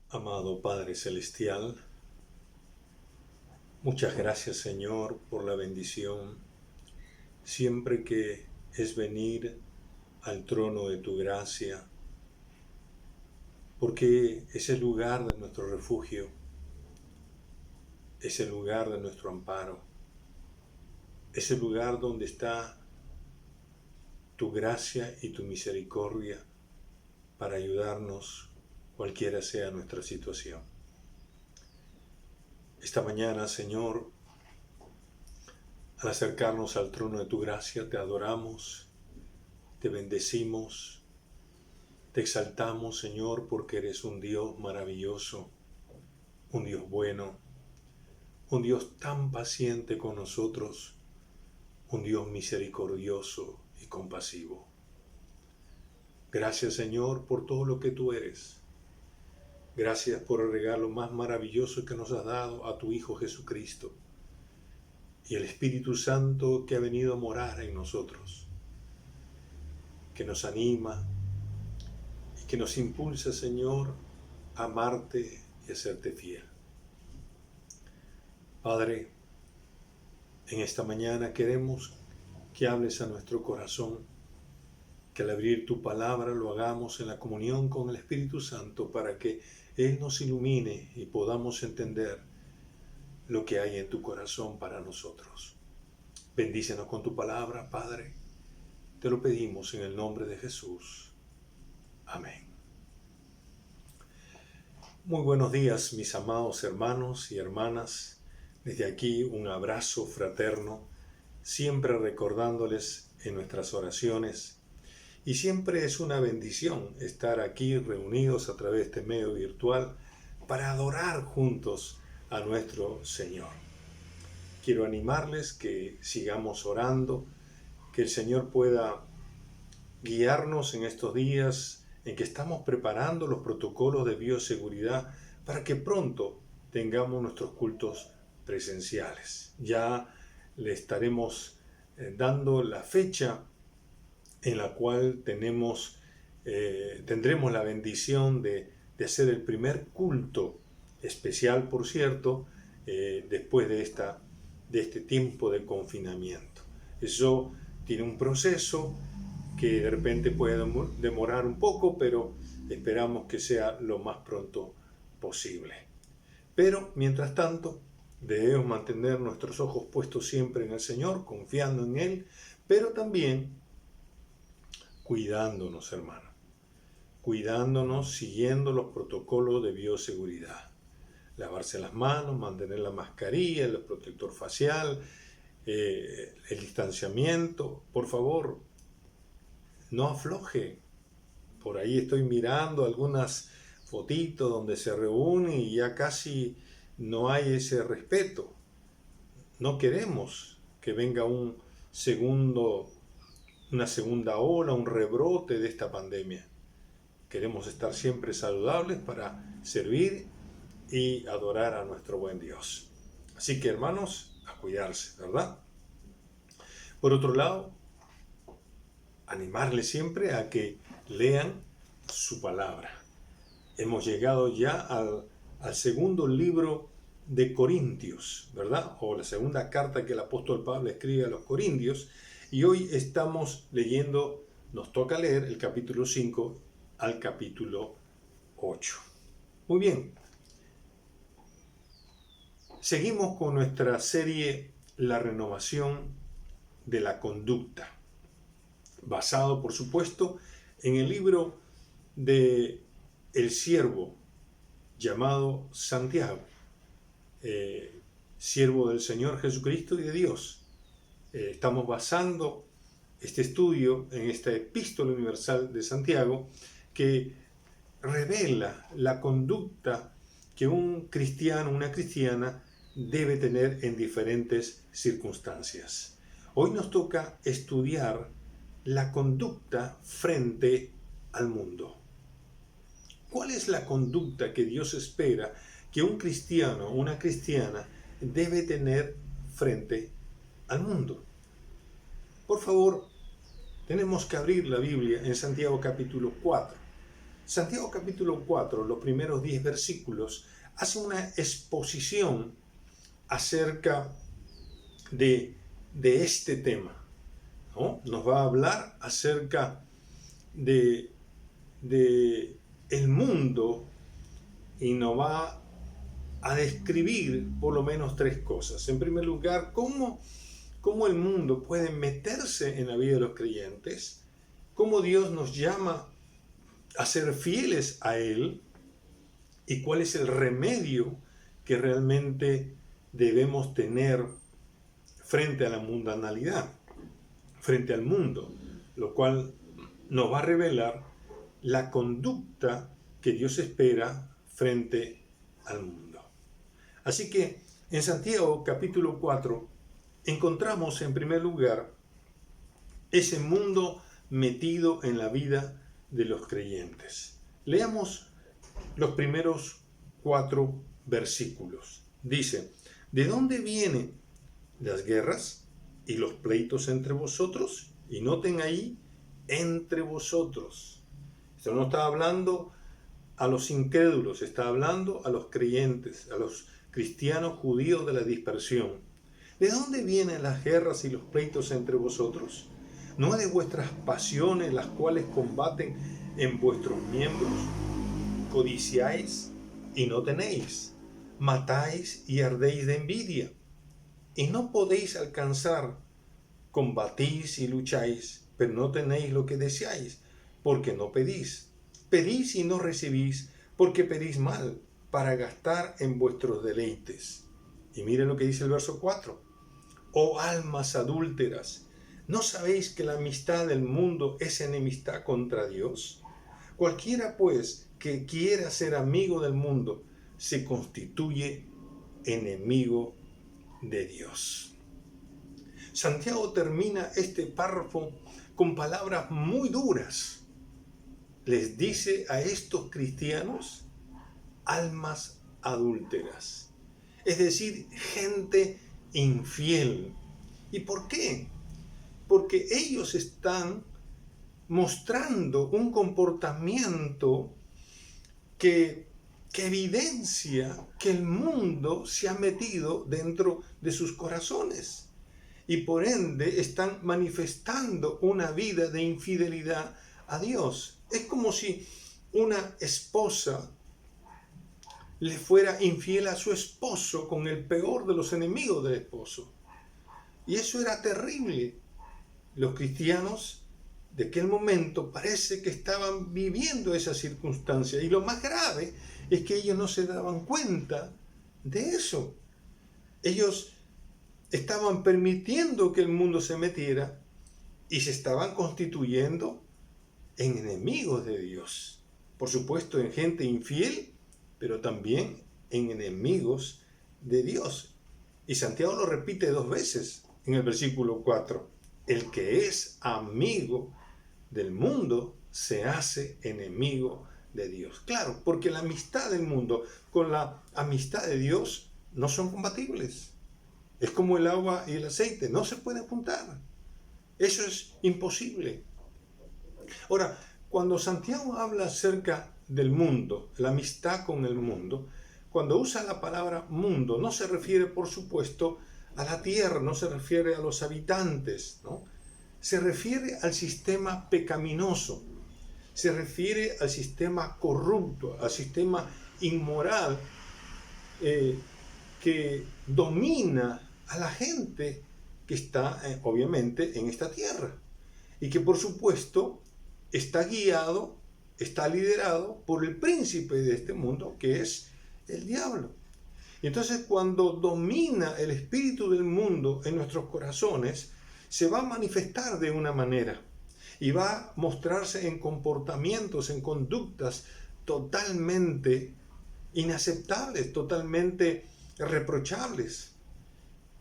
Amado Padre Celestial, muchas gracias, Señor, por la bendición siempre que es venir al trono de tu gracia, porque es el lugar de nuestro refugio, es el lugar de nuestro amparo, es el lugar donde está tu gracia y tu misericordia para ayudarnos cualquiera sea nuestra situación. Esta mañana, Señor, al acercarnos al trono de tu gracia, te adoramos, te bendecimos, te exaltamos, Señor, porque eres un Dios maravilloso, un Dios bueno, un Dios tan paciente con nosotros, un Dios misericordioso y compasivo. Gracias, Señor, por todo lo que tú eres. Gracias por el regalo más maravilloso que nos has dado a tu Hijo Jesucristo y el Espíritu Santo que ha venido a morar en nosotros, que nos anima y que nos impulsa, Señor, a amarte y a serte fiel. Padre, en esta mañana queremos que hables a nuestro corazón, que al abrir tu palabra lo hagamos en la comunión con el Espíritu Santo para que Él nos ilumine y podamos entender lo que hay en tu corazón para nosotros. Bendícenos con tu palabra, Padre. Te lo pedimos en el nombre de Jesús. Amén. Muy buenos días, mis amados hermanos y hermanas. Desde aquí un abrazo fraterno, siempre recordándoles en nuestras oraciones. Y siempre es una bendición estar aquí reunidos a través de este medio virtual para adorar juntos a nuestro Señor. Quiero animarles que sigamos orando, que el Señor pueda guiarnos en estos días en que estamos preparando los protocolos de bioseguridad para que pronto tengamos nuestros cultos presenciales. Ya le estaremos dando la fecha en la cual tendremos la bendición de hacer el primer culto especial, por cierto, después de este tiempo de confinamiento. Eso tiene un proceso que de repente puede demorar un poco, pero esperamos que sea lo más pronto posible. Pero, mientras tanto, debemos mantener nuestros ojos puestos siempre en el Señor, confiando en Él, pero también cuidándonos, hermano, cuidándonos, siguiendo los protocolos de bioseguridad. Lavarse las manos, mantener la mascarilla, el protector facial, el distanciamiento. Por favor, no afloje. Por ahí estoy mirando algunas fotitos donde se reúnen y ya casi no hay ese respeto. No queremos que venga una segunda ola, un rebrote de esta pandemia. Queremos estar siempre saludables para servir y adorar a nuestro buen Dios. Así que, hermanos, a cuidarse, ¿verdad? Por otro lado, animarles siempre a que lean su palabra. Hemos llegado ya al segundo libro de Corintios, ¿verdad? O la segunda carta que el apóstol Pablo escribe a los Corintios. Y hoy estamos leyendo, nos toca leer el capítulo 5 al capítulo 8. Muy bien. Seguimos con nuestra serie La renovación de la conducta, basado, por supuesto, en el libro de el siervo llamado Santiago, siervo del Señor Jesucristo y de Dios. Estamos basando este estudio en esta epístola universal de Santiago que revela la conducta que un cristiano, una cristiana debe tener en diferentes circunstancias. Hoy nos toca estudiar la conducta frente al mundo. ¿Cuál es la conducta que Dios espera que un cristiano o una cristiana debe tener frente al mundo? Por favor, tenemos que abrir la Biblia en Santiago capítulo 4. Santiago capítulo 4, los primeros 10 versículos, hace una exposición acerca de este tema, ¿no? Nos va a hablar acerca de el mundo y nos va a describir por lo menos 3 cosas. En primer lugar, cómo el mundo puede meterse en la vida de los creyentes, cómo Dios nos llama a ser fieles a Él y cuál es el remedio que realmente debemos tener frente a la mundanalidad, frente al mundo, lo cual nos va a revelar la conducta que Dios espera frente al mundo. Así que en Santiago capítulo 4 encontramos en primer lugar ese mundo metido en la vida de los creyentes. Leamos los primeros 4 versículos. Dice: ¿de dónde vienen las guerras y los pleitos entre vosotros? Y noten ahí, entre vosotros. Esto no está hablando a los incrédulos, está hablando a los creyentes, a los cristianos judíos de la dispersión. ¿De dónde vienen las guerras y los pleitos entre vosotros? ¿No es de vuestras pasiones las cuales combaten en vuestros miembros? Codiciáis y no tenéis, matáis y ardéis de envidia, y no podéis alcanzar, combatís y lucháis, pero no tenéis lo que deseáis, porque no pedís. Pedís y no recibís, porque pedís mal, para gastar en vuestros deleites. Y miren lo que dice el verso 4. Oh almas adúlteras, ¿no sabéis que la amistad del mundo es enemistad contra Dios? Cualquiera, pues, que quiera ser amigo del mundo, se constituye enemigo de Dios. Santiago termina este párrafo con palabras muy duras. Les dice a estos cristianos almas adúlteras, es decir, gente infiel. ¿Y por qué? Porque ellos están mostrando un comportamiento que evidencia que el mundo se ha metido dentro de sus corazones y por ende están manifestando una vida de infidelidad a Dios. Es como si una esposa le fuera infiel a su esposo con el peor de los enemigos del esposo. Y eso era terrible. Los cristianos de aquel momento parece que estaban viviendo esa circunstancia. Y lo más grave es que ellos no se daban cuenta de eso. Ellos estaban permitiendo que el mundo se metiera y se estaban constituyendo en enemigos de Dios. Por supuesto, en gente infiel, pero también en enemigos de Dios. Y Santiago lo repite 2 veces en el versículo 4. El que es amigo del mundo se hace enemigo de Dios. Claro, porque la amistad del mundo con la amistad de Dios no son compatibles. Es como el agua y el aceite, no se pueden juntar. Eso es imposible. Ahora, cuando Santiago habla acerca del mundo, la amistad con el mundo, cuando usa la palabra mundo, no se refiere, por supuesto, a la tierra, no se refiere a los habitantes, ¿no? Se refiere al sistema pecaminoso, se refiere al sistema corrupto, al sistema inmoral que domina a la gente que está, obviamente, en esta tierra y que, por supuesto, está guiado, está liderado por el príncipe de este mundo, que es el diablo. Y entonces, cuando domina el espíritu del mundo en nuestros corazones, se va a manifestar de una manera y va a mostrarse en comportamientos, en conductas totalmente inaceptables, totalmente reprochables.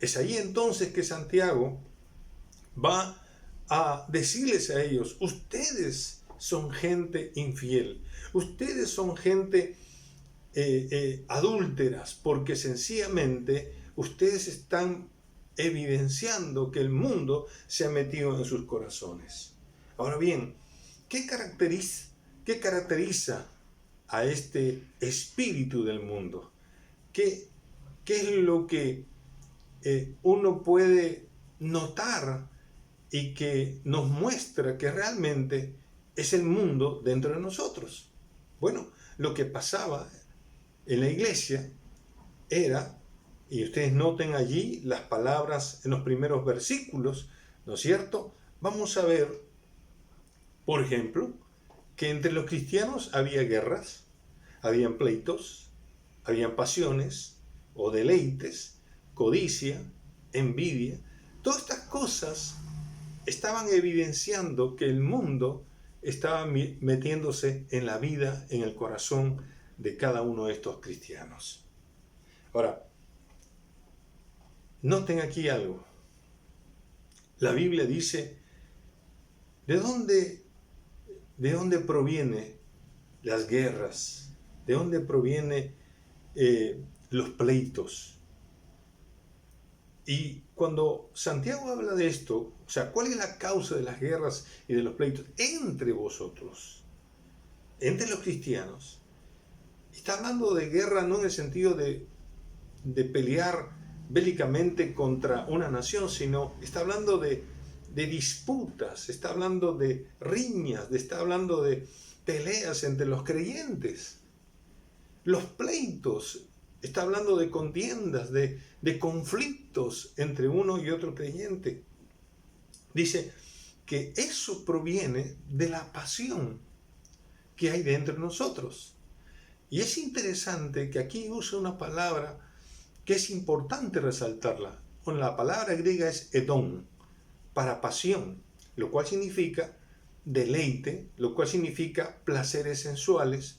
Es ahí entonces que Santiago va a decirles a ellos: ustedes son gente infiel, ustedes son gente adúlteras, porque sencillamente ustedes están evidenciando que el mundo se ha metido en sus corazones. Ahora bien, qué caracteriza a este espíritu del mundo? ¿Qué, qué es lo que uno puede notar y que nos muestra que realmente es el mundo dentro de nosotros? Bueno, lo que pasaba en la iglesia era, y ustedes noten allí las palabras en los primeros versículos, ¿no es cierto? Vamos a ver, por ejemplo, que entre los cristianos había guerras, habían pleitos, habían pasiones o deleites, codicia, envidia. Todas estas cosas estaban evidenciando que el mundo estaba metiéndose en la vida, en el corazón de cada uno de estos cristianos. Ahora, noten aquí algo. La Biblia dice, ¿de dónde provienen las guerras? ¿De dónde provienen los pleitos? Y cuando Santiago habla de esto, o sea, ¿cuál es la causa de las guerras y de los pleitos entre vosotros, entre los cristianos? Está hablando de guerra no en el sentido de pelear bélicamente contra una nación, sino está hablando de disputas, está hablando de riñas, está hablando de peleas entre los creyentes. Los pleitos, está hablando de contiendas, de conflictos entre uno y otro creyente. Dice que eso proviene de la pasión que hay dentro de nosotros. Y es interesante que aquí usa una palabra que es importante resaltarla. Bueno, la palabra griega es edón, para pasión, lo cual significa deleite, lo cual significa placeres sensuales,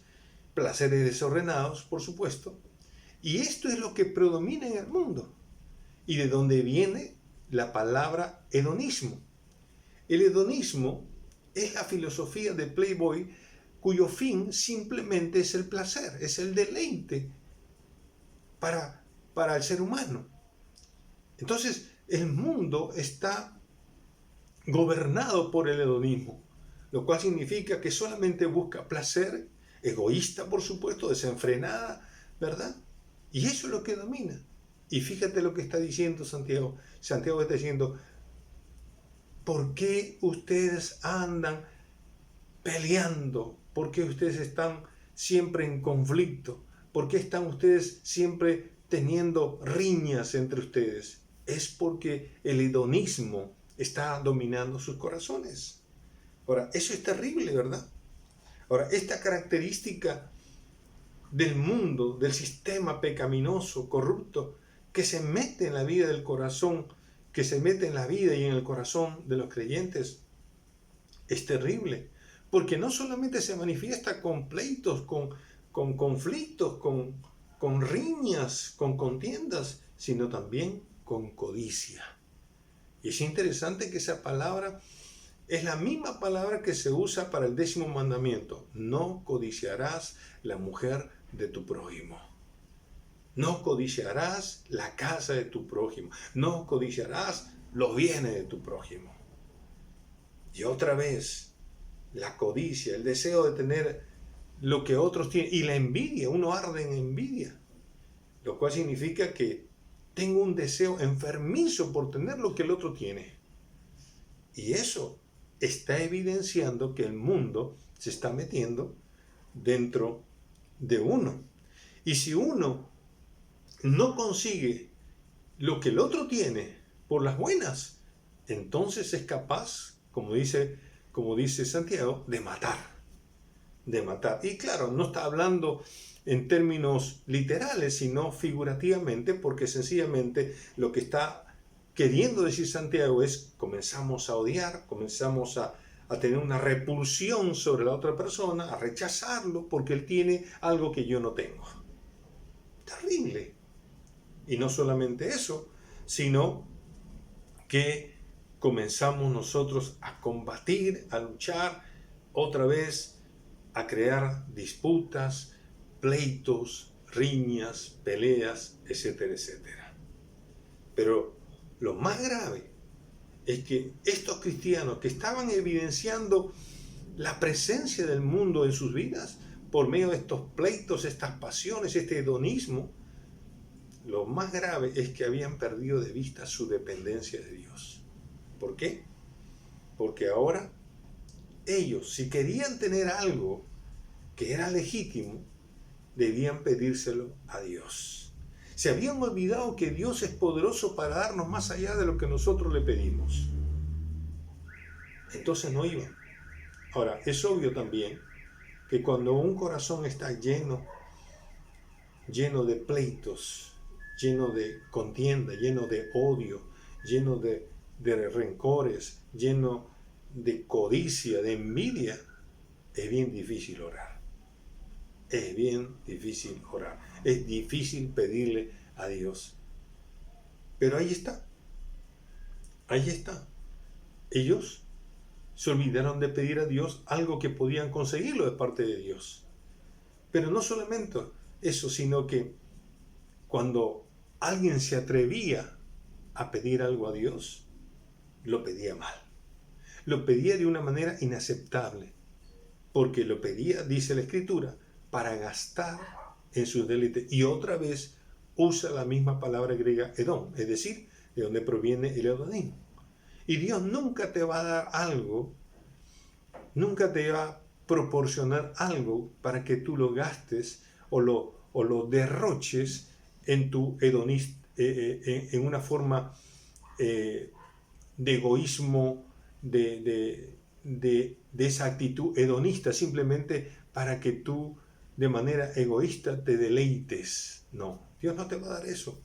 placeres desordenados, por supuesto. Y esto es lo que predomina en el mundo. Y de donde viene la palabra hedonismo. El hedonismo es la filosofía de Playboy cuyo fin simplemente es el placer, es el deleite para el ser humano. Entonces, el mundo está gobernado por el hedonismo, lo cual significa que solamente busca placer, egoísta, por supuesto, desenfrenada, ¿verdad? Y eso es lo que domina. Y fíjate lo que está diciendo Santiago. Santiago está diciendo, ¿por qué ustedes andan peleando? ¿Por qué ustedes están siempre en conflicto? ¿Por qué están ustedes siempre teniendo riñas entre ustedes? Es porque el hedonismo está dominando sus corazones. Ahora, eso es terrible, ¿verdad? Ahora, esta característica del mundo, del sistema pecaminoso, corrupto, que se mete en la vida del corazón, que se mete en la vida y en el corazón de los creyentes, es terrible. Porque no solamente se manifiesta con pleitos, con conflictos, con riñas, con contiendas, sino también con codicia. Y es interesante que esa palabra es la misma palabra que se usa para el 10º mandamiento. No codiciarás la mujer de tu prójimo. No codiciarás la casa de tu prójimo. No codiciarás los bienes de tu prójimo. Y otra vez, la codicia, el deseo de tener lo que otros tienen. Y la envidia, uno arde en envidia. Lo cual significa que tengo un deseo enfermizo por tener lo que el otro tiene. Y eso está evidenciando que el mundo se está metiendo dentro de uno. Y si uno no consigue lo que el otro tiene por las buenas, entonces es capaz, como dice Santiago, de matar. De matar. Y claro, no está hablando en términos literales, sino figurativamente, porque sencillamente lo que está queriendo decir Santiago es comenzamos a odiar, comenzamos a tener una repulsión sobre la otra persona, a rechazarlo porque él tiene algo que yo no tengo. Terrible. Y no solamente eso, sino que comenzamos nosotros a combatir, a luchar, otra vez a crear disputas, pleitos, riñas, peleas, etcétera, etcétera. Pero lo más grave es que estos cristianos que estaban evidenciando la presencia del mundo en sus vidas por medio de estos pleitos, estas pasiones, este hedonismo, lo más grave es que habían perdido de vista su dependencia de Dios. ¿Por qué? Porque ahora ellos, si querían tener algo que era legítimo, debían pedírselo a Dios. Se habían olvidado que Dios es poderoso para darnos más allá de lo que nosotros le pedimos. Entonces no iban. Ahora, es obvio también que cuando un corazón está lleno de pleitos, lleno de contienda, lleno de odio, lleno de rencores, lleno de codicia, de envidia, es bien difícil orar. Es bien difícil orar. Es difícil pedirle a Dios. Pero ahí está. Ahí está. Ellos se olvidaron de pedir a Dios algo que podían conseguirlo de parte de Dios. Pero no solamente eso, sino que cuando alguien se atrevía a pedir algo a Dios, lo pedía mal. Lo pedía de una manera inaceptable, porque lo pedía, dice la Escritura, para gastar en sus deleites. Y otra vez usa la misma palabra griega Edom, es decir, de donde proviene el hedonismo. Y Dios nunca te va a dar algo, nunca te va a proporcionar algo para que tú lo gastes o lo derroches en tu en una forma de egoísmo, de esa actitud hedonista, simplemente para que tú de manera egoísta te deleites. No, Dios no te va a dar eso.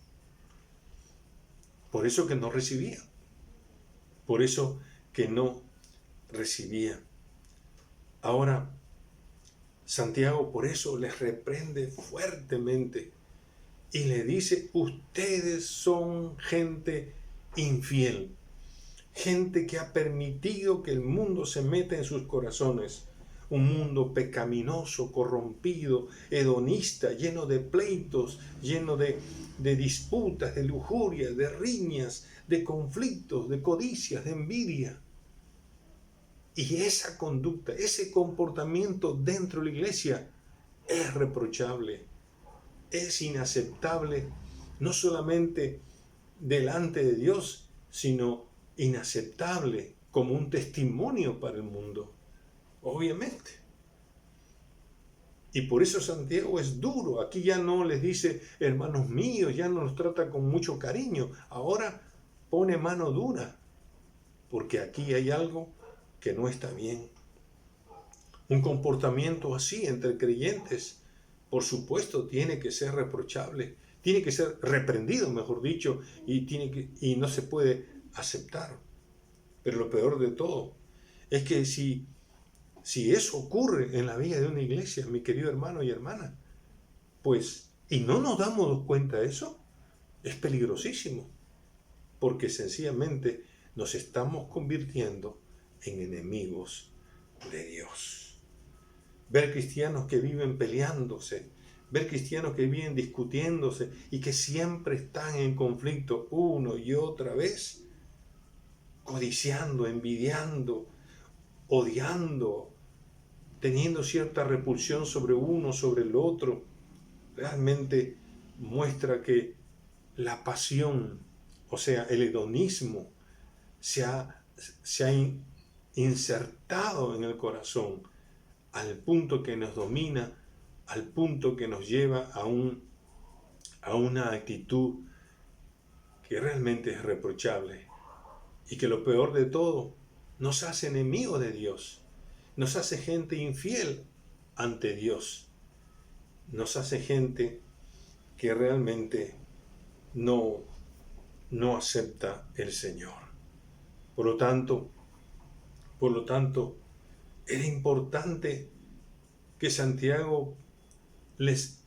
Por eso que no recibía. Por eso que no recibía. Ahora, Santiago por eso les reprende fuertemente y le dice: ustedes son gente infiel, gente que ha permitido que el mundo se meta en sus corazones, un mundo pecaminoso, corrompido, hedonista, lleno de pleitos, lleno de disputas, de lujurias, de riñas, de conflictos, de codicias, de envidia. Y esa conducta, ese comportamiento dentro de la iglesia es reprochable, es inaceptable, no solamente delante de Dios, sino inaceptable como un testimonio para el mundo, obviamente. Y por eso Santiago es duro. Aquí ya no les dice hermanos míos, ya no los trata con mucho cariño. Ahora pone mano dura, porque aquí hay algo que no está bien. Un comportamiento así entre creyentes, por supuesto, tiene que ser reprochable, tiene que ser reprendido, mejor dicho, y no se puede aceptar. Pero lo peor de todo es que si eso ocurre en la vida de una iglesia, mi querido hermano y hermana, pues, y no nos damos cuenta de eso, es peligrosísimo, porque sencillamente nos estamos convirtiendo en enemigos de Dios. Ver cristianos que viven peleándose, ver cristianos que viven discutiéndose y que siempre están en conflicto una y otra vez, codiciando, envidiando, odiando, teniendo cierta repulsión sobre uno, sobre el otro, realmente muestra que la pasión, o sea, el hedonismo, se ha insertado en el corazón al punto que nos domina, al punto que nos lleva a una actitud que realmente es reprochable y que lo peor de todo, nos hace enemigos de Dios, nos hace gente infiel ante Dios, nos hace gente que realmente no acepta el Señor. Por lo tanto, era importante que Santiago les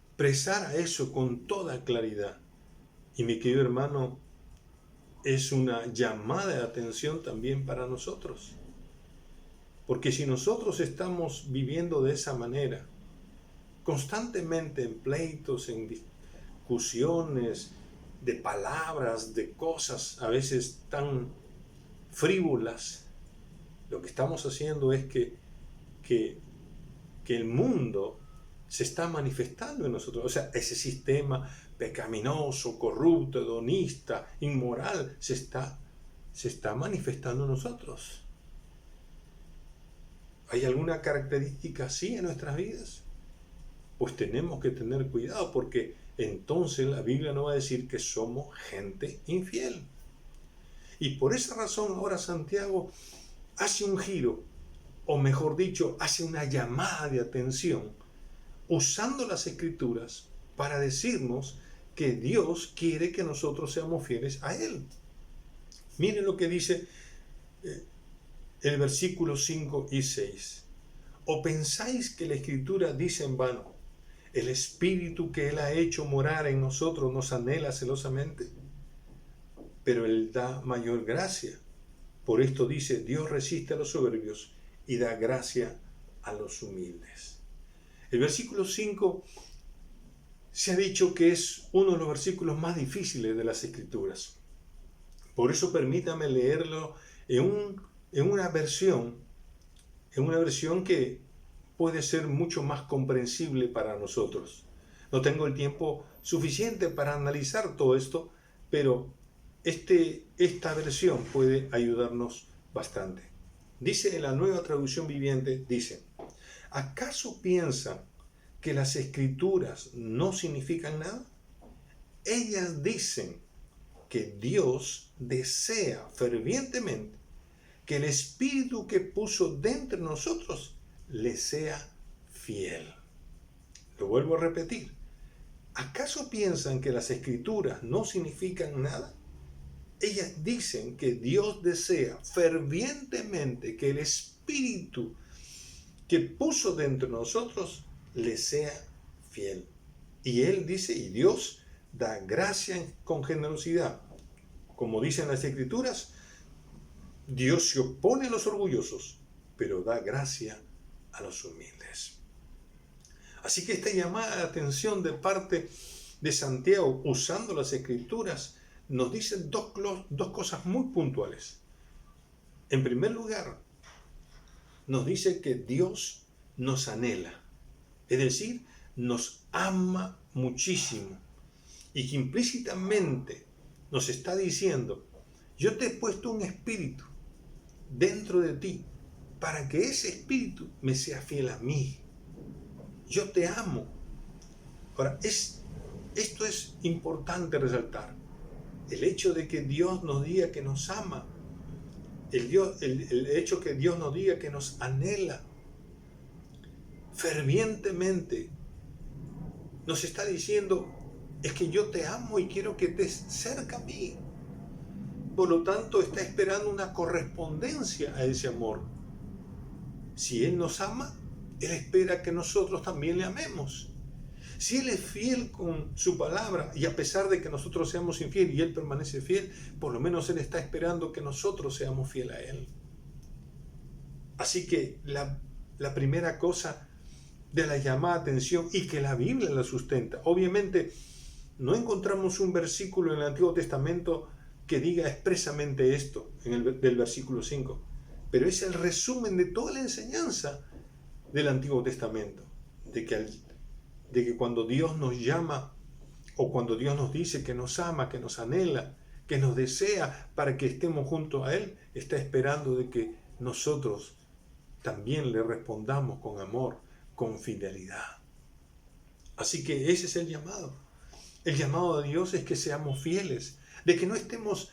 expresara eso con toda claridad. Y mi querido hermano, es una llamada de atención también para nosotros. Porque si nosotros estamos viviendo de esa manera, constantemente en pleitos, en discusiones, de palabras, de cosas a veces tan frívolas, lo que estamos haciendo es que el mundo se está manifestando en nosotros. O sea, ese sistema pecaminoso, corrupto, hedonista, inmoral, se está manifestando en nosotros. ¿Hay alguna característica así en nuestras vidas? Pues tenemos que tener cuidado, porque entonces la Biblia nos va a decir que somos gente infiel. Y por esa razón ahora Santiago hace un giro, o mejor dicho, hace una llamada de atención, usando las Escrituras para decirnos que Dios quiere que nosotros seamos fieles a Él. Miren lo que dice el versículo 5 y 6. ¿O pensáis que la Escritura dice en vano, el Espíritu que Él ha hecho morar en nosotros nos anhela celosamente? Pero Él da mayor gracia. Por esto dice, Dios resiste a los soberbios y da gracia a los humildes. El versículo 5 se ha dicho que es uno de los versículos más difíciles de las Escrituras. Por eso permítame leerlo en una versión que puede ser mucho más comprensible para nosotros. No tengo el tiempo suficiente para analizar todo esto, pero esta versión puede ayudarnos bastante. Dice en la Nueva Traducción Viviente, dice, ¿acaso piensan que las Escrituras no significan nada? Ellas dicen que Dios desea fervientemente que el Espíritu que puso dentro de nosotros le sea fiel. Lo vuelvo a repetir. ¿Acaso piensan que las Escrituras no significan nada? Ellas dicen que Dios desea fervientemente que el Espíritu que puso dentro de nosotros le sea fiel. Y Él dice, y Dios da gracia con generosidad. Como dicen las Escrituras, Dios se opone a los orgullosos, pero da gracia a los humildes. Así que esta llamada de atención de parte de Santiago, usando las Escrituras, nos dice dos cosas muy puntuales. En primer lugar, nos dice que Dios nos anhela, es decir, nos ama muchísimo, y que implícitamente nos está diciendo, yo te he puesto un espíritu dentro de ti para que ese espíritu me sea fiel a mí. Yo te amo. Ahora, esto es importante resaltar. El hecho de que Dios nos diga que nos ama, el hecho que Dios nos diga que nos anhela fervientemente, nos está diciendo, es que yo te amo y quiero que estés cerca a mí. Por lo tanto, está esperando una correspondencia a ese amor. Si Él nos ama, Él espera que nosotros también le amemos. Si Él es fiel con su palabra, y a pesar de que nosotros seamos infieles y Él permanece fiel, por lo menos Él está esperando que nosotros seamos fieles a Él. Así que la primera cosa de la llamada atención, y que la Biblia la sustenta. Obviamente, no encontramos un versículo en el Antiguo Testamento que diga expresamente esto, del versículo 5, pero es el resumen de toda la enseñanza del Antiguo Testamento, de que cuando Dios nos llama, o cuando Dios nos dice que nos ama, que nos anhela, que nos desea para que estemos junto a Él, está esperando de que nosotros también le respondamos con amor, con fidelidad. Así que ese es el llamado. El llamado de Dios es que seamos fieles, de que no estemos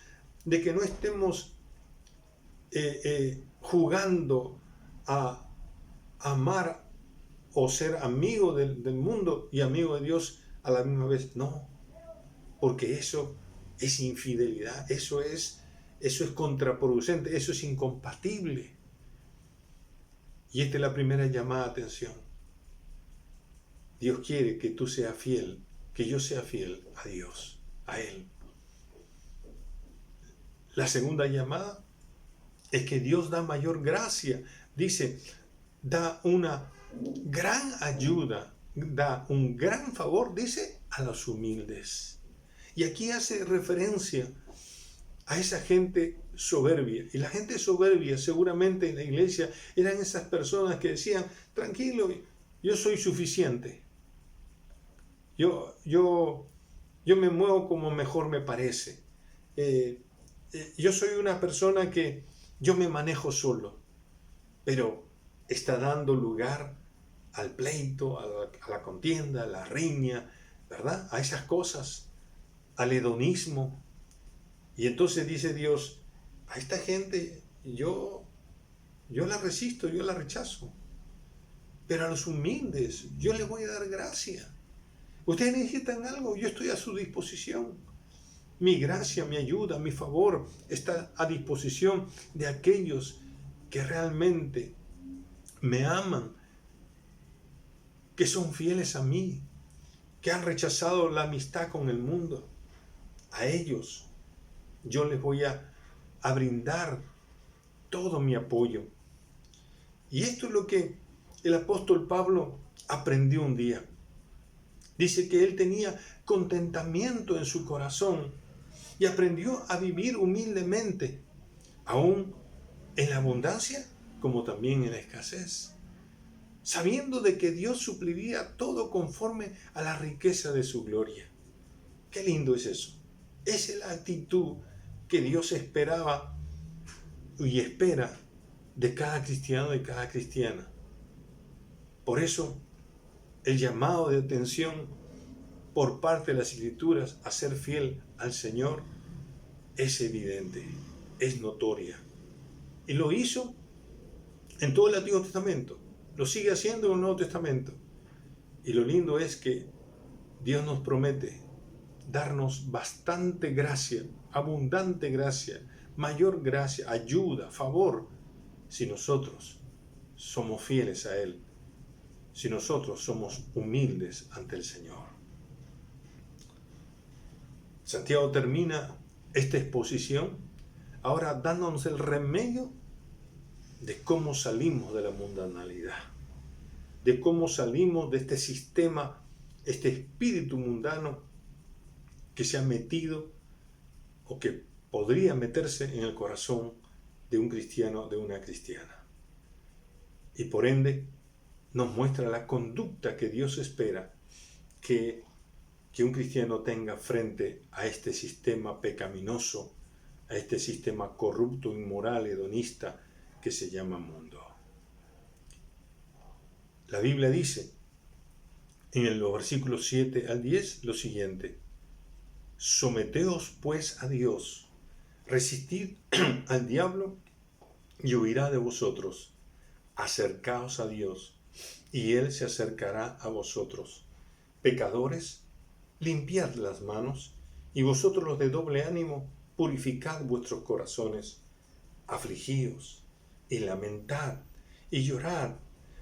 jugando a amar o ser amigo del mundo y amigo de Dios a la misma vez. No, porque eso es infidelidad, eso es contraproducente, eso es incompatible. Y esta es la primera llamada de atención. Dios quiere que tú seas fiel, que yo sea fiel a Dios, a Él. La segunda llamada es que Dios da mayor gracia. Dice, da una gran ayuda, da un gran favor, dice, a los humildes. Y aquí hace referencia a esa gente soberbia. Y la gente soberbia seguramente en la iglesia eran esas personas que decían, tranquilo, yo soy suficiente. Yo me muevo como mejor me parece. Yo soy una persona que yo me manejo solo, pero está dando lugar al pleito, a la contienda, a la riña, ¿verdad? A esas cosas, al hedonismo. Y entonces dice Dios, a esta gente yo la resisto, yo la rechazo. Pero a los humildes yo les voy a dar gracia. Ustedes necesitan algo, yo estoy a su disposición. Mi gracia, mi ayuda, mi favor está a disposición de aquellos que realmente me aman, que son fieles a mí, que han rechazado la amistad con el mundo. A ellos yo les voy a brindar todo mi apoyo. Y esto es lo que el apóstol Pablo aprendió un día. Dice que él tenía contentamiento en su corazón y aprendió a vivir humildemente, aún en la abundancia como también en la escasez, sabiendo de que Dios supliría todo conforme a la riqueza de su gloria. Qué lindo es eso. Esa es la actitud que Dios esperaba y espera de cada cristiano y cada cristiana. Por eso, el llamado de atención por parte de las Escrituras a ser fiel al Señor es evidente, es notoria. Y lo hizo en todo el Antiguo Testamento, lo sigue haciendo en el Nuevo Testamento. Y lo lindo es que Dios nos promete darnos bastante gracia, abundante gracia, mayor gracia, ayuda, favor, si nosotros somos fieles a Él, si nosotros somos humildes ante el Señor. Santiago termina esta exposición ahora dándonos el remedio de cómo salimos de la mundanalidad, de cómo salimos de este sistema, este espíritu mundano que se ha metido o que podría meterse en el corazón de un cristiano, de una cristiana. Y por ende nos muestra la conducta que Dios espera que un cristiano tenga frente a este sistema pecaminoso, a este sistema corrupto, inmoral, hedonista que se llama mundo. La Biblia dice en el versículo 7 al 10 lo siguiente: someteos pues a Dios, resistid al diablo y huirá de vosotros. Acercaos a Dios y Él se acercará a vosotros. Pecadores, limpiad las manos, y vosotros los de doble ánimo, purificad vuestros corazones. Afligíos y lamentad y llorad.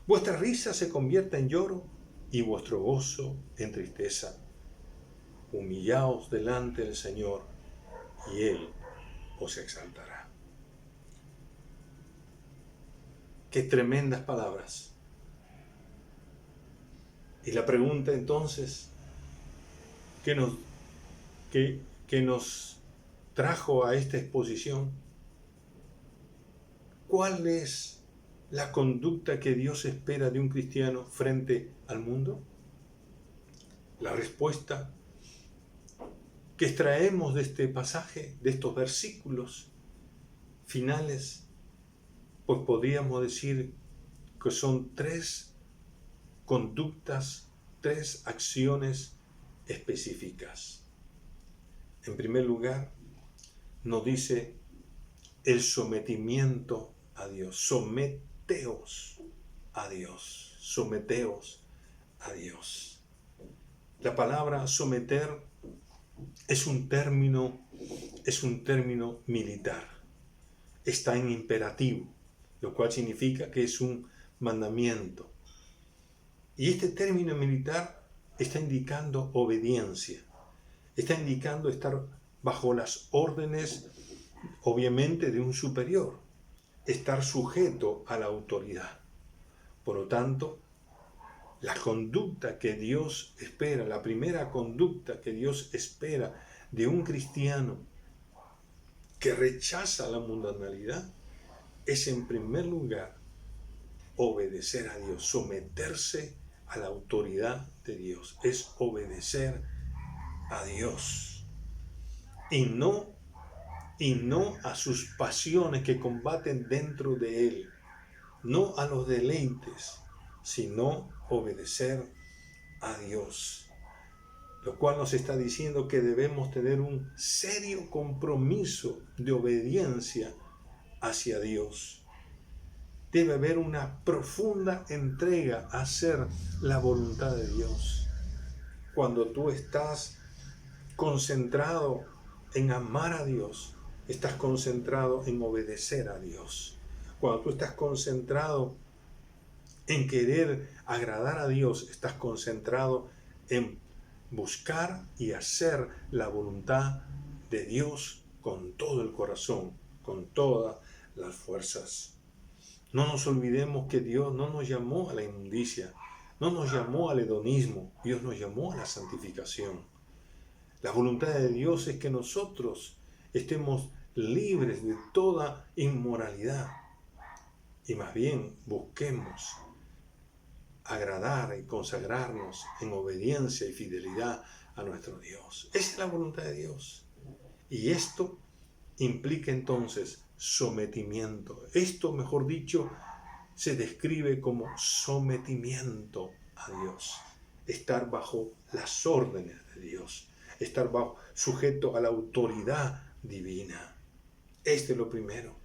Vuestra risa se convierta en lloro y vuestro gozo en tristeza. Humillaos delante del Señor y Él os exaltará. Qué tremendas palabras. Y la pregunta entonces que nos trajo a esta exposición: ¿cuál es la conducta que Dios espera de un cristiano frente al mundo? La respuesta que extraemos de este pasaje, de estos versículos finales, pues podríamos decir que son 3 conductas, 3 acciones específicas. En primer lugar, nos dice el sometimiento a Dios. Someteos a Dios. Someteos a Dios. La palabra someter es un término militar. Está en imperativo, lo cual significa que es un mandamiento. Y este término militar está indicando obediencia. Está indicando estar bajo las órdenes, obviamente, de un superior. Estar sujeto a la autoridad. Por lo tanto, la conducta que Dios espera, la primera conducta que Dios espera de un cristiano que rechaza la mundanalidad, es en primer lugar obedecer a Dios, someterse a la autoridad de Dios, es obedecer a Dios y no a sus pasiones que combaten dentro de él, no a los deleites, sino obedecer a Dios. Lo cual nos está diciendo que debemos tener un serio compromiso de obediencia hacia Dios. Debe haber una profunda entrega a hacer la voluntad de Dios. Cuando tú estás concentrado en amar a Dios, estás concentrado en obedecer a Dios. Cuando tú estás concentrado en querer agradar a Dios, estás concentrado en buscar y hacer la voluntad de Dios con todo el corazón, con todas las fuerzas. No nos olvidemos que Dios no nos llamó a la inmundicia, no nos llamó al hedonismo, Dios nos llamó a la santificación. La voluntad de Dios es que nosotros estemos libres de toda inmoralidad y más bien busquemos agradar y consagrarnos en obediencia y fidelidad a nuestro Dios. Esa es la voluntad de Dios. Y esto implica entonces sometimiento. Esto, mejor dicho, se describe como sometimiento a Dios. Estar bajo las órdenes de Dios. Estar sujeto a la autoridad divina. Este es lo primero.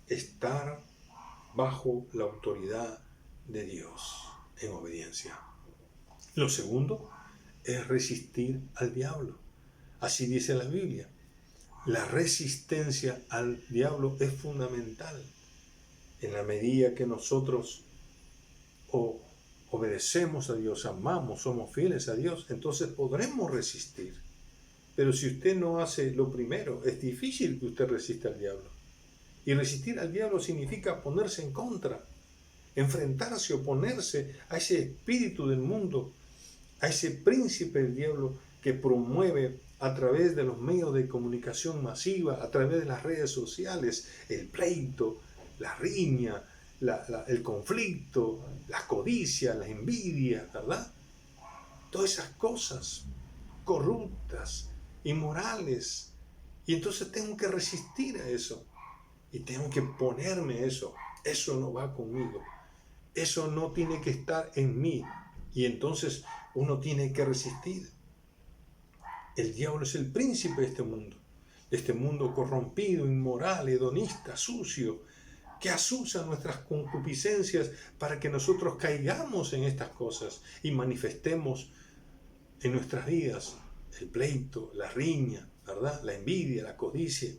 Estar bajo la autoridad de Dios en obediencia. Lo segundo es resistir al diablo. Así dice la Biblia. La resistencia al diablo es fundamental. En la medida que nosotros obedecemos a Dios, amamos, somos fieles a Dios, entonces podremos resistir. Pero si usted no hace lo primero, es difícil que usted resista al diablo. Y resistir al diablo significa ponerse en contra, enfrentarse, oponerse a ese espíritu del mundo, a ese príncipe del diablo que promueve a través de los medios de comunicación masiva, a través de las redes sociales, el pleito, la riña, el conflicto, la codicia, la envidia, ¿verdad? Todas esas cosas corruptas, inmorales. Y entonces tengo que resistir a eso. Y tengo que ponerme eso. Eso no va conmigo. Eso no tiene que estar en mí. Y entonces uno tiene que resistir. El diablo es el príncipe de este mundo corrompido, inmoral, hedonista, sucio, que asusa nuestras concupiscencias para que nosotros caigamos en estas cosas y manifestemos en nuestras vidas el pleito, la riña, ¿verdad? La envidia, la codicia,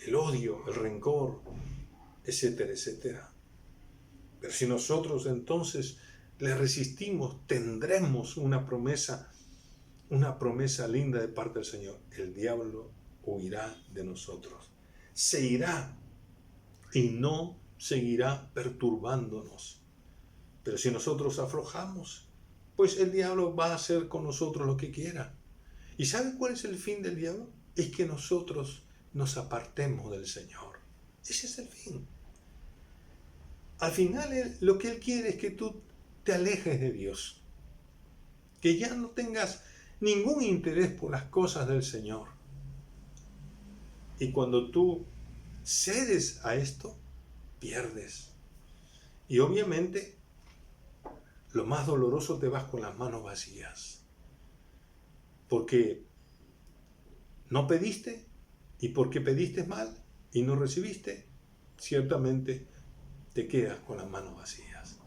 el odio, el rencor, etcétera, etcétera. Pero si nosotros entonces le resistimos, tendremos una promesa linda de parte del Señor. El diablo huirá de nosotros. Se irá y no seguirá perturbándonos. Pero si nosotros aflojamos, pues el diablo va a hacer con nosotros lo que quiera. ¿Y saben cuál es el fin del diablo? Es que nosotros nos apartemos del Señor. Ese es el fin. Al final lo que Él quiere es que tú te alejes de Dios. Que ya no tengas ningún interés por las cosas del Señor. Y cuando tú cedes a esto, pierdes. Y obviamente, lo más doloroso, te vas con las manos vacías. Porque no pediste, y porque pediste mal y no recibiste, ciertamente te quedas con las manos vacías.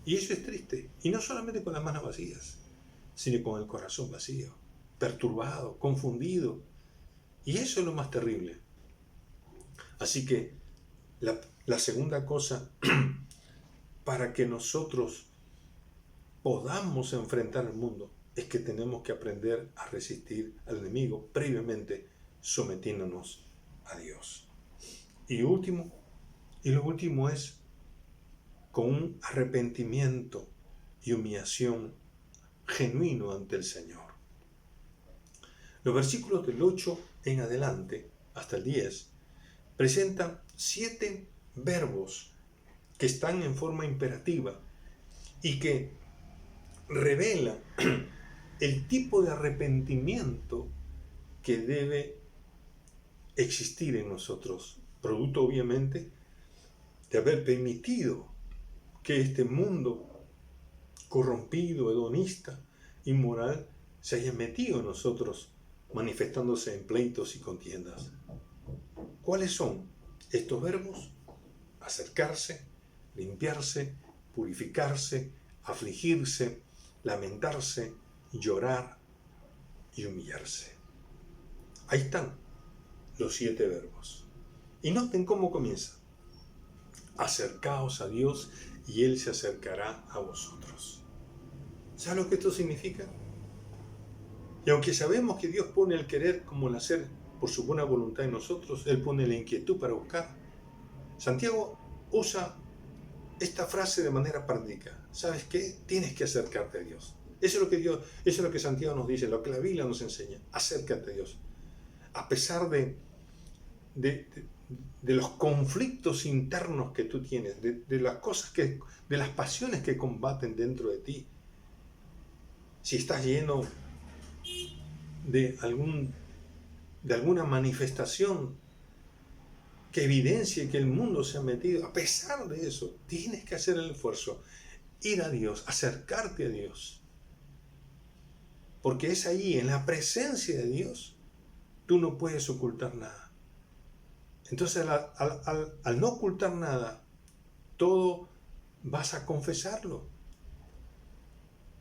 Y eso es triste. Y no solamente con las manos vacías, sino con el corazón vacío, perturbado, confundido. Y eso es lo más terrible. Así que la segunda cosa, para que nosotros podamos enfrentar el mundo, es que tenemos que aprender a resistir al enemigo, previamente sometiéndonos a Dios. Y lo último es con un arrepentimiento y humillación genuino ante el Señor. Los versículos del 8 en adelante, hasta el 10, presentan 7 verbos que están en forma imperativa y que revelan el tipo de arrepentimiento que debe existir en nosotros, producto obviamente de haber permitido que este mundo corrompido, hedonista, inmoral, se haya metido en nosotros, manifestándose en pleitos y contiendas. ¿Cuáles son estos verbos? Acercarse, limpiarse, purificarse, afligirse, lamentarse, llorar y humillarse. Ahí están los 7 verbos. Y noten cómo comienza. Acercaos a Dios y Él se acercará a vosotros. ¿Sabes lo que esto significa? Y aunque sabemos que Dios pone el querer como el hacer por su buena voluntad en nosotros, Él pone la inquietud para buscar. Santiago usa esta frase de manera práctica. ¿Sabes qué? Tienes que acercarte a Dios. Eso es lo que Santiago nos dice, lo que la Biblia nos enseña. Acércate a Dios. A pesar de los conflictos internos que tú tienes, de las cosas de las pasiones que combaten dentro de ti. Si estás lleno de alguna manifestación que evidencie que el mundo se ha metido, a pesar de eso, tienes que hacer el esfuerzo, ir a Dios, acercarte a Dios. Porque es ahí, en la presencia de Dios, tú no puedes ocultar nada. Entonces, al no ocultar nada, todo vas a confesarlo.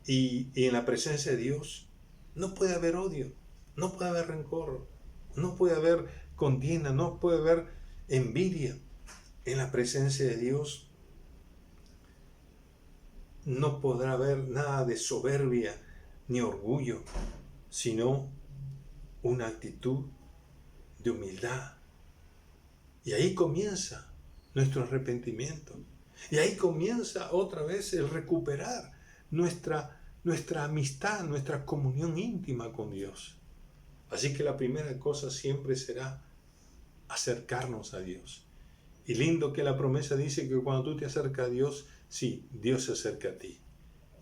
Y en la presencia de Dios no puede haber odio, no puede haber rencor, no puede haber contienda, no puede haber envidia. En la presencia de Dios no podrá haber nada de soberbia ni orgullo, sino una actitud de humildad. Y ahí comienza nuestro arrepentimiento. Y ahí comienza otra vez el recuperar nuestra amistad, nuestra comunión íntima con Dios. Así que la primera cosa siempre será acercarnos a Dios. Y lindo que la promesa dice que cuando tú te acercas a Dios, sí, Dios se acerca a ti.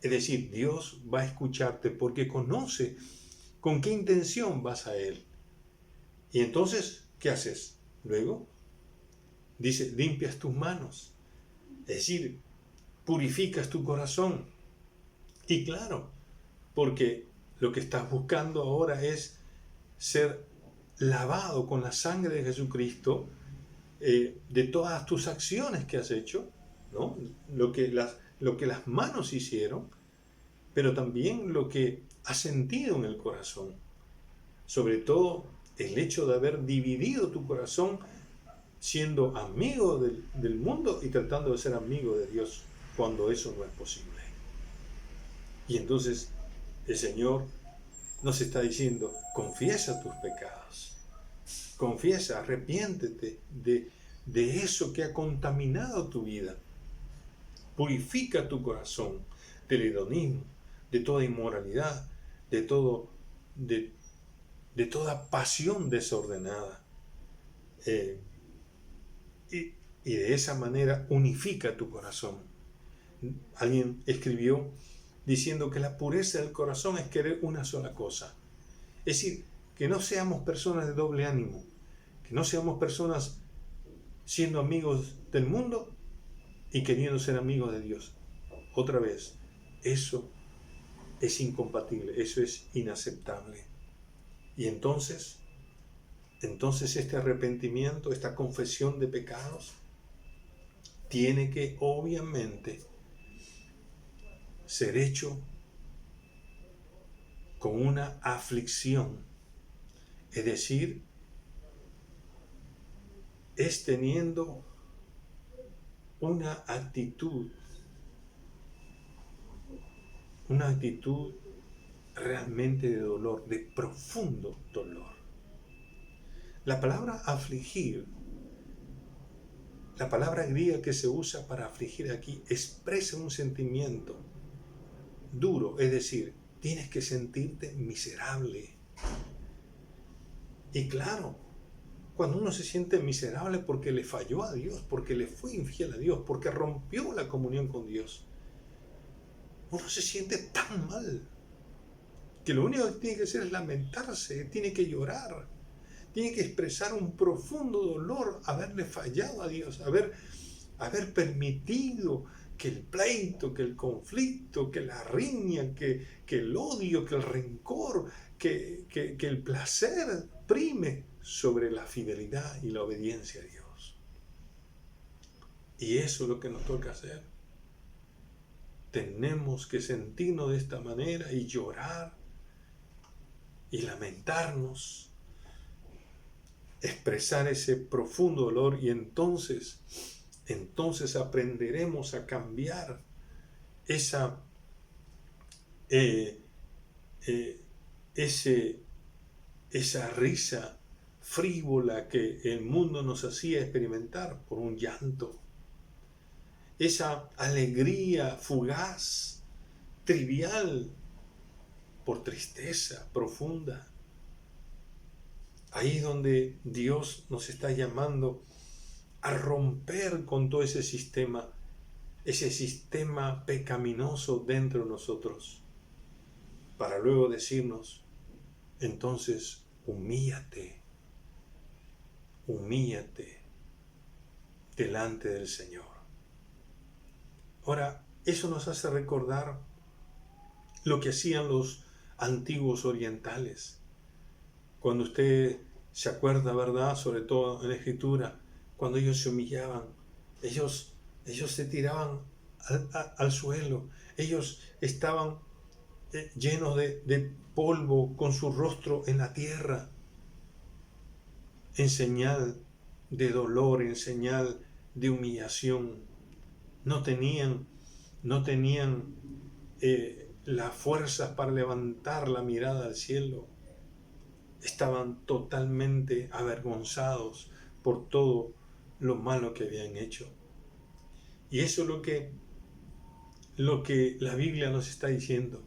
Es decir, Dios va a escucharte porque conoce con qué intención vas a Él. Y entonces, ¿qué haces? Luego, dice, limpias tus manos. Es decir, purificas tu corazón. Y claro, porque lo que estás buscando ahora es ser lavado con la sangre de Jesucristo de todas tus acciones que has hecho, ¿no? Lo que las manos hicieron, pero también lo que has sentido en el corazón. Sobre todo el hecho de haber dividido tu corazón siendo amigo del mundo y tratando de ser amigo de Dios cuando eso no es posible. Y entonces el Señor nos está diciendo, confiesa tus pecados, confiesa, arrepiéntete de eso que ha contaminado tu vida, purifica tu corazón del hedonismo, de toda inmoralidad, de toda pasión desordenada. Y de esa manera unifica tu corazón. Alguien escribió diciendo que la pureza del corazón es querer una sola cosa. Es decir, que no seamos personas de doble ánimo, que no seamos personas siendo amigos del mundo y queriendo ser amigos de Dios. Otra vez, eso es incompatible, eso es inaceptable. Y entonces este arrepentimiento, esta confesión de pecados, tiene que obviamente ser hecho con una aflicción, es decir, es teniendo una actitud realmente de dolor, de profundo dolor. La palabra afligir, la palabra griega que se usa para afligir aquí, expresa un sentimiento duro, es decir, tienes que sentirte miserable, Y claro, cuando uno se siente miserable porque le falló a Dios, porque le fue infiel a Dios, porque rompió la comunión con Dios, uno se siente tan mal que lo único que tiene que hacer es lamentarse, tiene que llorar, tiene que expresar un profundo dolor, haberle fallado a Dios, haber permitido que el pleito, que el conflicto, que la riña, que el odio, que el rencor, que el placer prime sobre la fidelidad y la obediencia a Dios. Y eso es lo que nos toca hacer. Tenemos que sentirnos de esta manera y llorar y lamentarnos, expresar ese profundo dolor, y entonces aprenderemos a cambiar esa risa frívola que el mundo nos hacía experimentar por un llanto, esa alegría fugaz, trivial, por tristeza profunda. Ahí donde Dios nos está llamando a romper con todo ese sistema pecaminoso dentro de nosotros, para luego decirnos, entonces humíllate delante del Señor. Ahora, eso nos hace recordar lo que hacían los antiguos orientales. Cuando usted se acuerda, ¿verdad?, sobre todo en la Escritura, cuando ellos se humillaban, ellos se tiraban al suelo, ellos estaban llenos de polvo, con su rostro en la tierra, en señal de dolor, en señal de humillación. No tenían las fuerzas para levantar la mirada al cielo. Estaban totalmente avergonzados por todo lo malo que habían hecho. Y eso es lo que la Biblia nos está diciendo.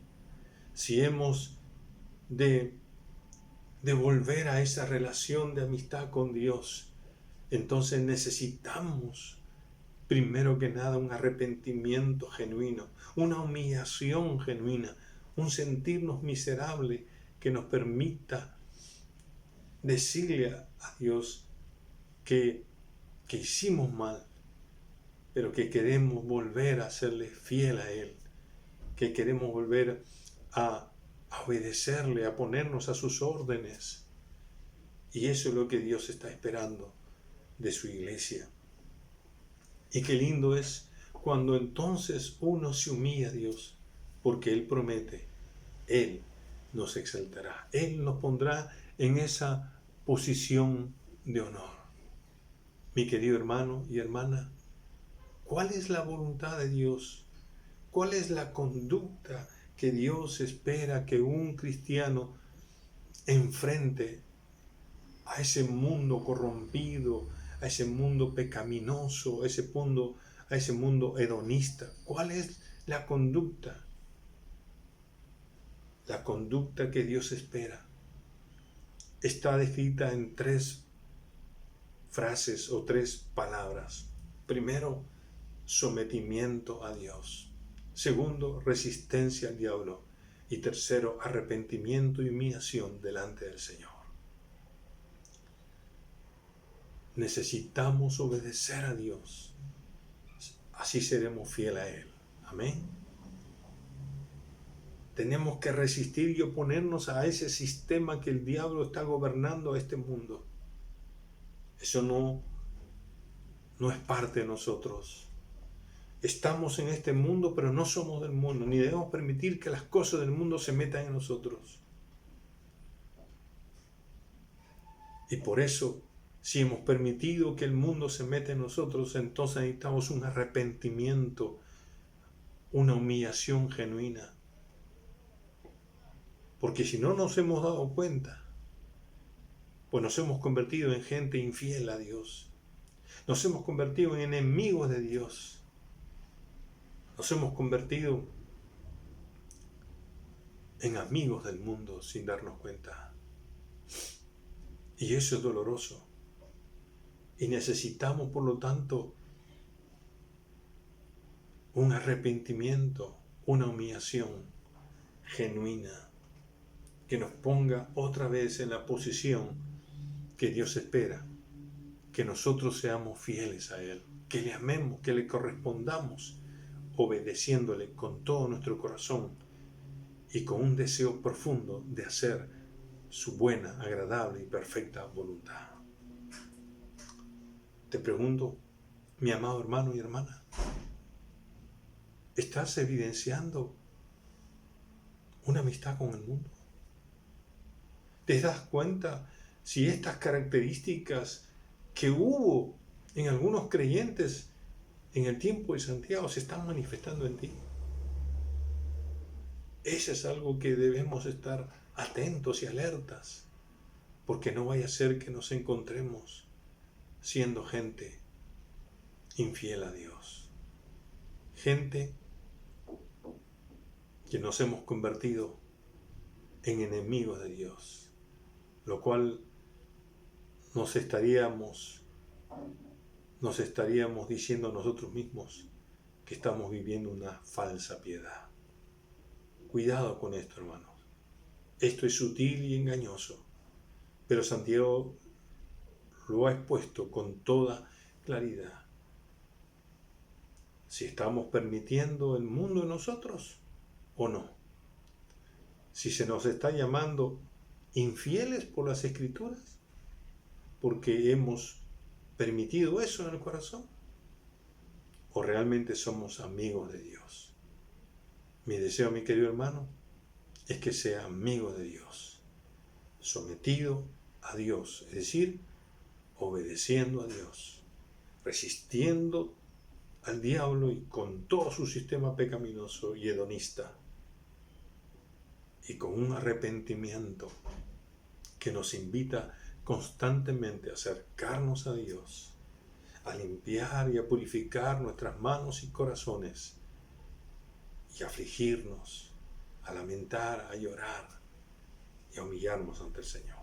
Si hemos de volver a esa relación de amistad con Dios, entonces necesitamos, primero que nada, un arrepentimiento genuino, una humillación genuina, un sentirnos miserables que nos permita decirle a Dios que hicimos mal, pero que queremos volver a serle fiel a Él, que queremos volver a obedecerle, a ponernos a sus órdenes. Y eso es lo que Dios está esperando de su iglesia. Y qué lindo es cuando entonces uno se humilla a Dios, porque Él promete, Él nos exaltará, Él nos pondrá en esa posición de honor. Mi querido hermano y hermana, ¿cuál es la voluntad de Dios? ¿Cuál es la conducta que Dios espera que un cristiano enfrente a ese mundo corrompido, a ese mundo pecaminoso, a ese mundo hedonista? ¿Cuál es la conducta? La conducta que Dios espera está descrita en 3 frases o 3 palabras. Primero, sometimiento a Dios. Segundo, resistencia al diablo. Y tercero, arrepentimiento y humillación delante del Señor. Necesitamos obedecer a Dios. Así seremos fieles a Él. Amén. Tenemos que resistir y oponernos a ese sistema que el diablo está gobernando a este mundo. Eso no es parte de nosotros. Estamos en este mundo, pero no somos del mundo, ni debemos permitir que las cosas del mundo se metan en nosotros. Y por eso, si hemos permitido que el mundo se meta en nosotros, entonces necesitamos un arrepentimiento, una humillación genuina. Porque si no nos hemos dado cuenta, pues nos hemos convertido en gente infiel a Dios. Nos hemos convertido en enemigos de Dios. Nos hemos convertido en amigos del mundo sin darnos cuenta. Y eso es doloroso. Y necesitamos, por lo tanto, un arrepentimiento, una humillación genuina que nos ponga otra vez en la posición que Dios espera, que nosotros seamos fieles a Él, que le amemos, que le correspondamos, obedeciéndole con todo nuestro corazón y con un deseo profundo de hacer su buena, agradable y perfecta voluntad. Te pregunto, mi amado hermano y hermana, ¿estás evidenciando una amistad con el mundo? ¿Te das cuenta si estas características que hubo en algunos creyentes en el tiempo de Santiago se están manifestando en ti? Eso es algo que debemos estar atentos y alertas, porque no vaya a ser que nos encontremos siendo gente infiel a Dios. Gente que nos hemos convertido en enemigos de Dios, lo cual nos estaríamos diciendo a nosotros mismos que estamos viviendo una falsa piedad. Cuidado con esto, hermanos. Esto es sutil y engañoso, pero Santiago lo ha expuesto con toda claridad. Si estamos permitiendo el mundo en nosotros o no. Si se nos está llamando infieles por las Escrituras, porque hemos permitido eso en el corazón, o realmente somos amigos de Dios. Mi deseo, mi querido hermano, es que sea amigo de Dios, sometido a Dios, es decir, obedeciendo a Dios, resistiendo al diablo y con todo su sistema pecaminoso y hedonista, y con un arrepentimiento que nos invita constantemente a acercarnos a Dios, a limpiar y a purificar nuestras manos y corazones, y a afligirnos, a lamentar, a llorar y a humillarnos ante el Señor.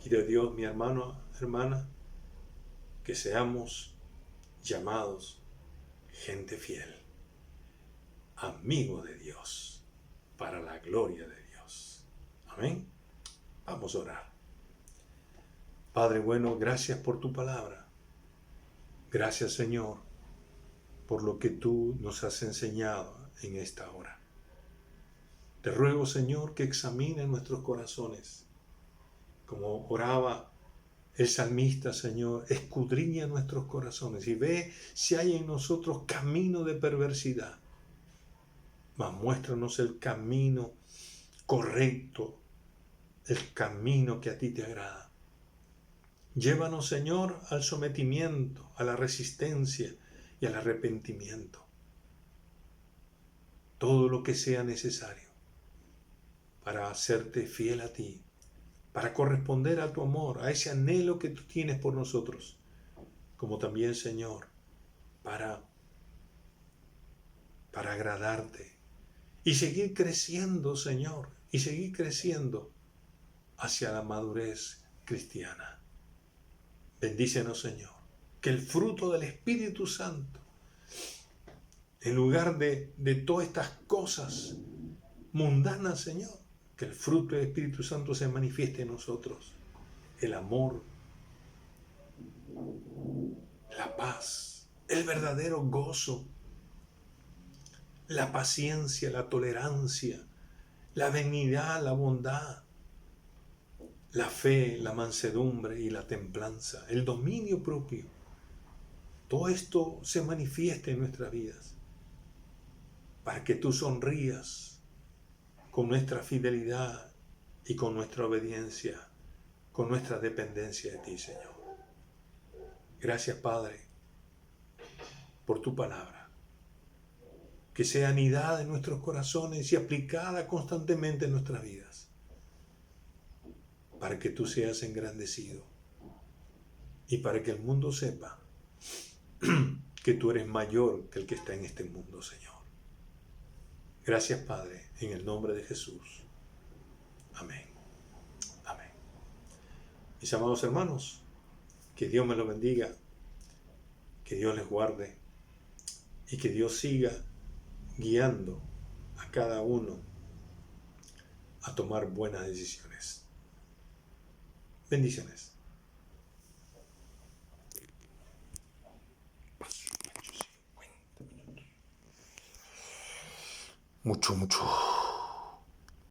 Quiere Dios, mi hermano, hermana, que seamos llamados gente fiel, amigos de Dios, para la gloria de Dios. Amén. Vamos a orar. Padre bueno, gracias por tu palabra. Gracias, Señor, por lo que tú nos has enseñado en esta hora. Te ruego, Señor, que examines nuestros corazones. Como oraba el salmista, Señor, escudriña nuestros corazones y ve si hay en nosotros camino de perversidad. Mas muéstranos el camino correcto, el camino que a ti te agrada. Llévanos, Señor, al sometimiento, a la resistencia y al arrepentimiento. Todo lo que sea necesario para hacerte fiel a ti, para corresponder a tu amor, a ese anhelo que tú tienes por nosotros, como también, Señor, para agradarte y seguir creciendo, Señor, y seguir creciendo hacia la madurez cristiana. Bendícenos, Señor, que el fruto del Espíritu Santo, en lugar de todas estas cosas mundanas, Señor, que el fruto del Espíritu Santo se manifieste en nosotros. El amor, la paz, el verdadero gozo, la paciencia, la tolerancia, la benignidad, la bondad, la fe, la mansedumbre y la templanza, el dominio propio. Todo esto se manifiesta en nuestras vidas para que tú sonrías con nuestra fidelidad y con nuestra obediencia, con nuestra dependencia de ti, Señor. Gracias, Padre, por tu palabra, que sea anidada en nuestros corazones y aplicada constantemente en nuestras vidas, para que tú seas engrandecido y para que el mundo sepa que tú eres mayor que el que está en este mundo, Señor. Gracias, Padre, en el nombre de Jesús. Amén. Amén. Mis amados hermanos, que Dios me los bendiga, que Dios les guarde y que Dios siga guiando a cada uno a tomar buenas decisiones. Bendiciones. Mucho.